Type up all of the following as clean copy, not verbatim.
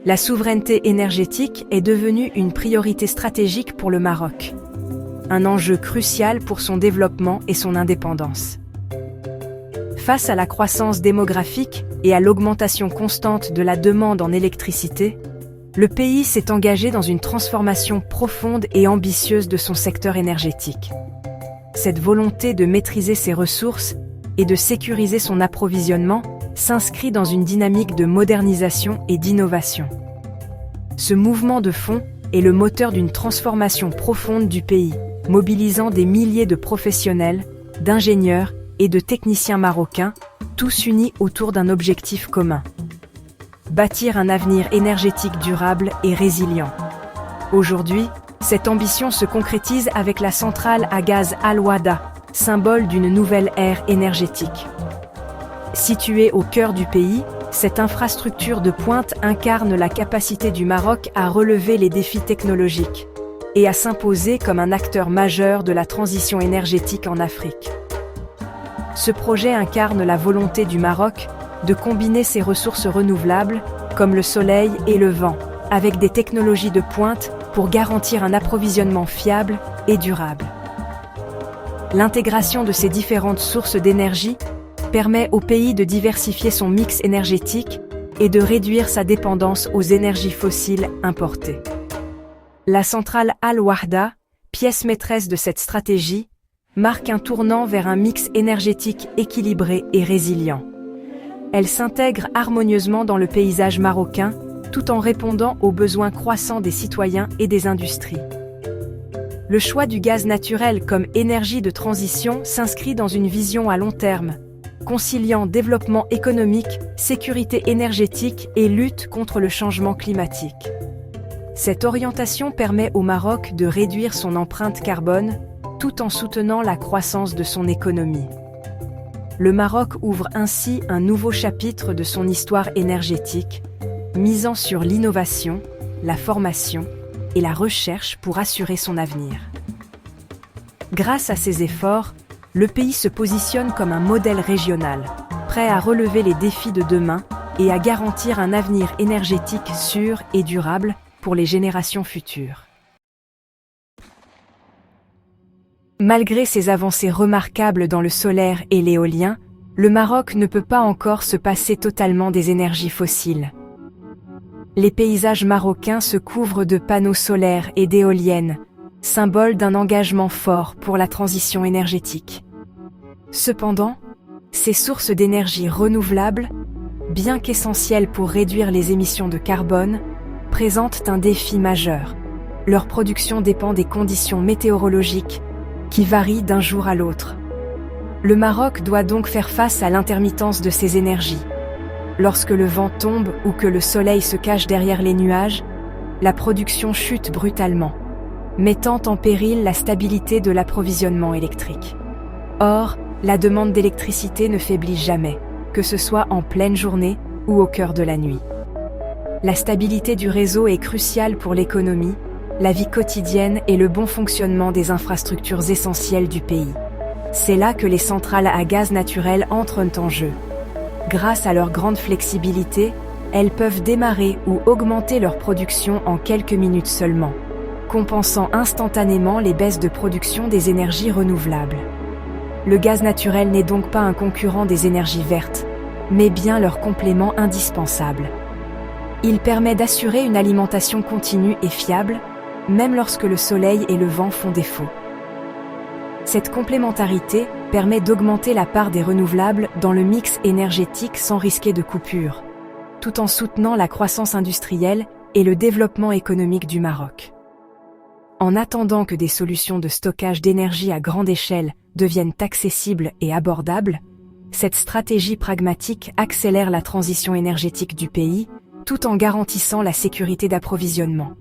La souveraineté énergétique est devenue une priorité stratégique pour le Maroc. Un enjeu crucial pour son développement et son indépendance. Face à la croissance démographique et à l'augmentation constante de la demande en électricité, le pays s'est engagé dans une transformation profonde et ambitieuse de son secteur énergétique. Cette volonté de maîtriser ses ressources et de sécuriser son approvisionnement s'inscrit dans une dynamique de modernisation et d'innovation. Ce mouvement de fond est le moteur d'une transformation profonde du pays, mobilisant des milliers de professionnels, d'ingénieurs et de techniciens marocains, tous unis autour d'un objectif commun. Bâtir un avenir énergétique durable et résilient. Aujourd'hui, cette ambition se concrétise avec la centrale à gaz Al Wahda, symbole d'une nouvelle ère énergétique. Située au cœur du pays, cette infrastructure de pointe incarne la capacité du Maroc à relever les défis technologiques et à s'imposer comme un acteur majeur de la transition énergétique en Afrique. Ce projet incarne la volonté du Maroc de combiner ses ressources renouvelables, comme le soleil et le vent, avec des technologies de pointe pour garantir un approvisionnement fiable et durable. L'intégration de ces différentes sources d'énergie permet au pays de diversifier son mix énergétique et de réduire sa dépendance aux énergies fossiles importées. La centrale Al Wahda, pièce maîtresse de cette stratégie, marque un tournant vers un mix énergétique équilibré et résilient. Elle s'intègre harmonieusement dans le paysage marocain, tout en répondant aux besoins croissants des citoyens et des industries. Le choix du gaz naturel comme énergie de transition s'inscrit dans une vision à long terme, conciliant développement économique, sécurité énergétique et lutte contre le changement climatique. Cette orientation permet au Maroc de réduire son empreinte carbone, tout en soutenant la croissance de son économie. Le Maroc ouvre ainsi un nouveau chapitre de son histoire énergétique, misant sur l'innovation, la formation et la recherche pour assurer son avenir. Grâce à ces efforts, le pays se positionne comme un modèle régional, prêt à relever les défis de demain et à garantir un avenir énergétique sûr et durable pour les générations futures. Malgré ses avancées remarquables dans le solaire et l'éolien, le Maroc ne peut pas encore se passer totalement des énergies fossiles. Les paysages marocains se couvrent de panneaux solaires et d'éoliennes, symbole d'un engagement fort pour la transition énergétique. Cependant, ces sources d'énergie renouvelables, bien qu'essentielles pour réduire les émissions de carbone, présentent un défi majeur. Leur production dépend des conditions météorologiques, qui varient d'un jour à l'autre. Le Maroc doit donc faire face à l'intermittence de ces énergies. Lorsque le vent tombe ou que le soleil se cache derrière les nuages, la production chute brutalement, mettant en péril la stabilité de l'approvisionnement électrique. Or, la demande d'électricité ne faiblit jamais, que ce soit en pleine journée ou au cœur de la nuit. La stabilité du réseau est cruciale pour l'économie, la vie quotidienne et le bon fonctionnement des infrastructures essentielles du pays. C'est là que les centrales à gaz naturel entrent en jeu. Grâce à leur grande flexibilité, elles peuvent démarrer ou augmenter leur production en quelques minutes seulement, compensant instantanément les baisses de production des énergies renouvelables. Le gaz naturel n'est donc pas un concurrent des énergies vertes, mais bien leur complément indispensable. Il permet d'assurer une alimentation continue et fiable, même lorsque le soleil et le vent font défaut. Cette complémentarité permet d'augmenter la part des renouvelables dans le mix énergétique sans risquer de coupure, tout en soutenant la croissance industrielle et le développement économique du Maroc. En attendant que des solutions de stockage d'énergie à grande échelle deviennent accessibles et abordables, cette stratégie pragmatique accélère la transition énergétique du pays, tout en garantissant la sécurité d'approvisionnement.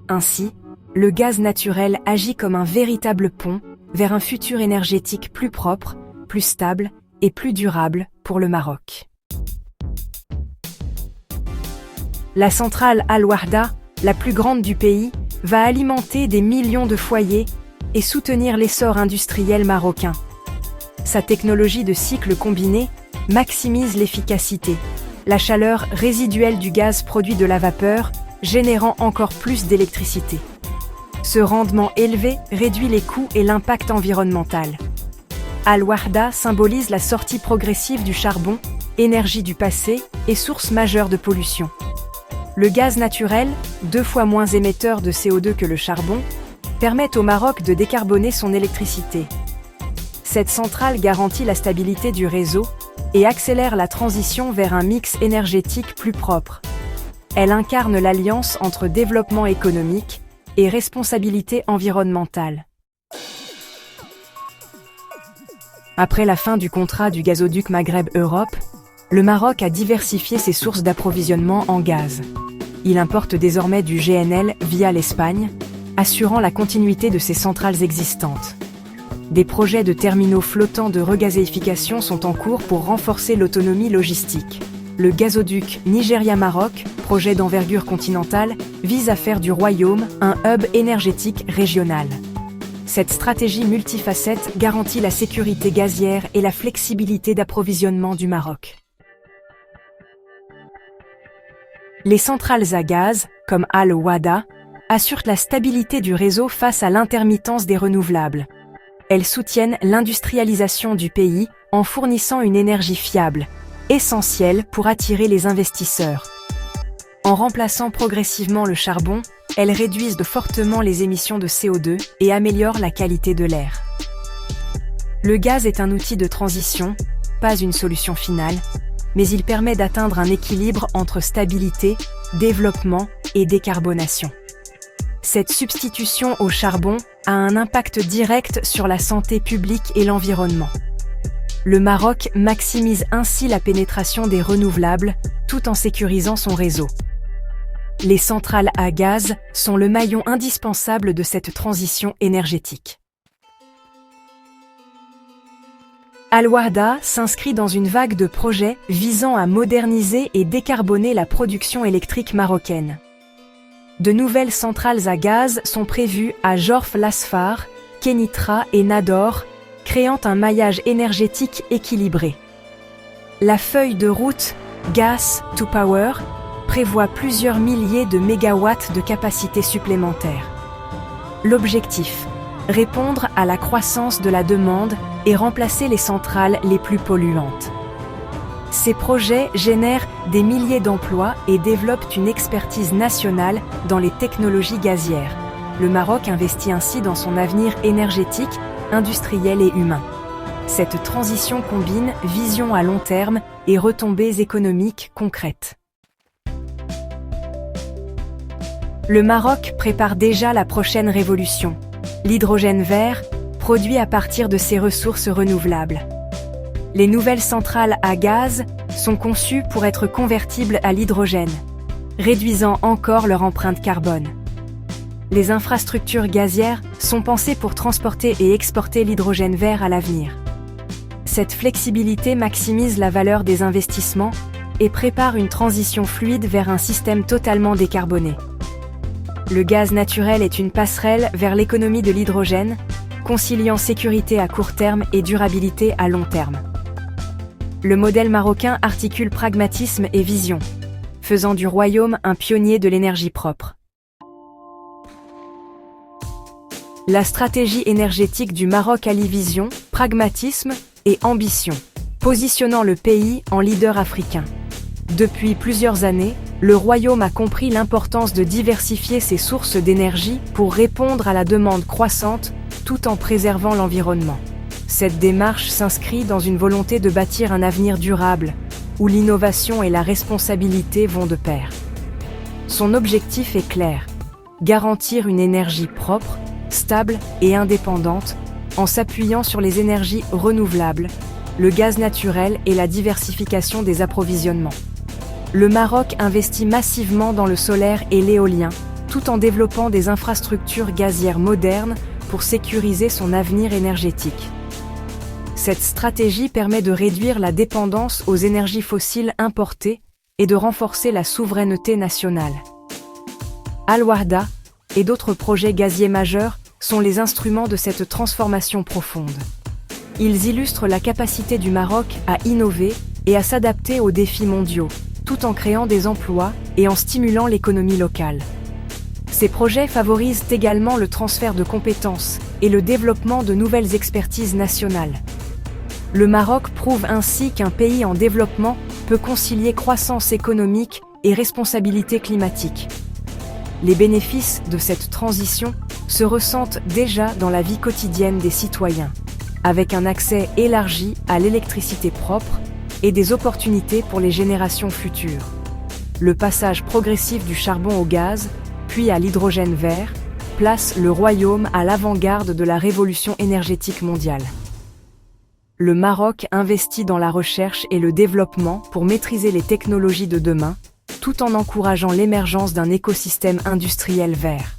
Ainsi, le gaz naturel agit comme un véritable pont vers un futur énergétique plus propre, plus stable et plus durable pour le Maroc. La centrale Al Wahda, la plus grande du pays, va alimenter des millions de foyers et soutenir l'essor industriel marocain. Sa technologie de cycle combiné maximise l'efficacité, la chaleur résiduelle du gaz produit de la vapeur, générant encore plus d'électricité. Ce rendement élevé réduit les coûts et l'impact environnemental. Al-Wahda symbolise la sortie progressive du charbon, énergie du passé et source majeure de pollution. Le gaz naturel, 2 fois moins émetteur de CO2 que le charbon, permet au Maroc de décarboner son électricité. Cette centrale garantit la stabilité du réseau et accélère la transition vers un mix énergétique plus propre. Elle incarne l'alliance entre développement économique et responsabilité environnementale. Après la fin du contrat du gazoduc Maghreb-Europe, le Maroc a diversifié ses sources d'approvisionnement en gaz. Il importe désormais du GNL via l'Espagne, assurant la continuité de ses centrales existantes. Des projets de terminaux flottants de regazéification sont en cours pour renforcer l'autonomie logistique. Le gazoduc Nigeria-Maroc, projet d'envergure continentale, vise à faire du royaume un hub énergétique régional. Cette stratégie multifacette garantit la sécurité gazière et la flexibilité d'approvisionnement du Maroc. Les centrales à gaz, comme Al-Wahda, assurent la stabilité du réseau face à l'intermittence des renouvelables. Elles soutiennent l'industrialisation du pays en fournissant une énergie fiable, essentielle pour attirer les investisseurs. En remplaçant progressivement le charbon, elles réduisent fortement les émissions de CO2 et améliorent la qualité de l'air. Le gaz est un outil de transition, pas une solution finale, mais il permet d'atteindre un équilibre entre stabilité, développement et décarbonation. Cette substitution au charbon a un impact direct sur la santé publique et l'environnement. Le Maroc maximise ainsi la pénétration des renouvelables tout en sécurisant son réseau. Les centrales à gaz sont le maillon indispensable de cette transition énergétique. Al-Wahda s'inscrit dans une vague de projets visant à moderniser et décarboner la production électrique marocaine. De nouvelles centrales à gaz sont prévues à Jorf Lasfar, Kenitra et Nador, créant un maillage énergétique équilibré. La feuille de route Gas to Power prévoit plusieurs milliers de mégawatts de capacité supplémentaire. L'objectif, répondre à la croissance de la demande et remplacer les centrales les plus polluantes. Ces projets génèrent des milliers d'emplois et développent une expertise nationale dans les technologies gazières. Le Maroc investit ainsi dans son avenir énergétique, industriel et humain. Cette transition combine vision à long terme et retombées économiques concrètes. Le Maroc prépare déjà la prochaine révolution, l'hydrogène vert, produit à partir de ses ressources renouvelables. Les nouvelles centrales à gaz sont conçues pour être convertibles à l'hydrogène, réduisant encore leur empreinte carbone. Les infrastructures gazières sont pensées pour transporter et exporter l'hydrogène vert à l'avenir. Cette flexibilité maximise la valeur des investissements et prépare une transition fluide vers un système totalement décarboné. Le gaz naturel est une passerelle vers l'économie de l'hydrogène, conciliant sécurité à court terme et durabilité à long terme. Le modèle marocain articule pragmatisme et vision, faisant du royaume un pionnier de l'énergie propre. La stratégie énergétique du Maroc allie vision, pragmatisme et ambition, positionnant le pays en leader africain. Depuis plusieurs années, le royaume a compris l'importance de diversifier ses sources d'énergie pour répondre à la demande croissante tout en préservant l'environnement. Cette démarche s'inscrit dans une volonté de bâtir un avenir durable, où l'innovation et la responsabilité vont de pair. Son objectif est clair, garantir une énergie propre, stable et indépendante, en s'appuyant sur les énergies renouvelables, le gaz naturel et la diversification des approvisionnements. Le Maroc investit massivement dans le solaire et l'éolien, tout en développant des infrastructures gazières modernes pour sécuriser son avenir énergétique. Cette stratégie permet de réduire la dépendance aux énergies fossiles importées et de renforcer la souveraineté nationale. Al-Wahda et d'autres projets gaziers majeurs sont les instruments de cette transformation profonde. Ils illustrent la capacité du Maroc à innover et à s'adapter aux défis mondiaux, tout en créant des emplois et en stimulant l'économie locale. Ces projets favorisent également le transfert de compétences et le développement de nouvelles expertises nationales. Le Maroc prouve ainsi qu'un pays en développement peut concilier croissance économique et responsabilité climatique. Les bénéfices de cette transition se ressentent déjà dans la vie quotidienne des citoyens, avec un accès élargi à l'électricité propre et des opportunités pour les générations futures. Le passage progressif du charbon au gaz, puis à l'hydrogène vert, place le royaume à l'avant-garde de la révolution énergétique mondiale. Le Maroc investit dans la recherche et le développement pour maîtriser les technologies de demain, tout en encourageant l'émergence d'un écosystème industriel vert.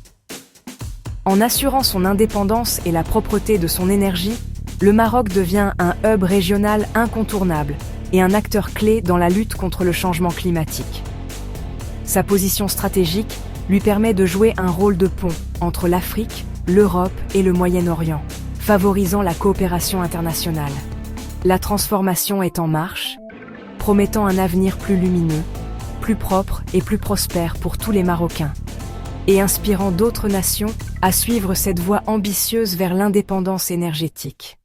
En assurant son indépendance et la propreté de son énergie, le Maroc devient un hub régional incontournable et un acteur clé dans la lutte contre le changement climatique. Sa position stratégique lui permet de jouer un rôle de pont entre l'Afrique, l'Europe et le Moyen-Orient, favorisant la coopération internationale. La transformation est en marche, promettant un avenir plus lumineux, plus propre et plus prospère pour tous les Marocains, et inspirant d'autres nations à suivre cette voie ambitieuse vers l'indépendance énergétique.